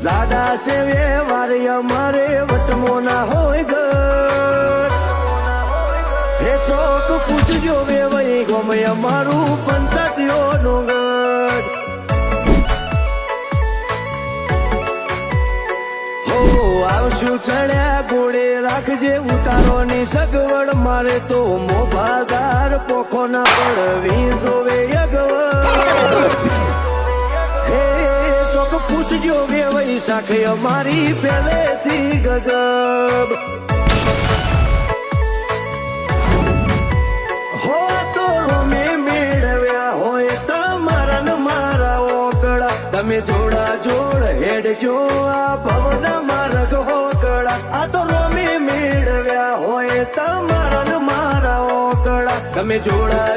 જાડા સેવે વારે અમારે વટમો ના હોય ઘર હે ચોક પૂછજો વે વહી ગમે અમારું પંચાયતીઓ નું ઘર હો આવશું ચડ્યા ગોળે રાખજે ઉતારો ની સગવડ મારે તો મોભાદાર પોખો ના પડવી જોવે અગવડ હે ચોક પૂછજો વે વહી શાખે અમારી પહેલેથી ગજબ હો તો રોમે મેળવ્યા હોય તમારા ને મારા ઓકળા તમે જોડા જોડ હેડજો આ ભવના માર્ગ હોકળા આ તો રોમે મેળવ્યા હોય તમારા ને મારા ઓકળા તમે જોડા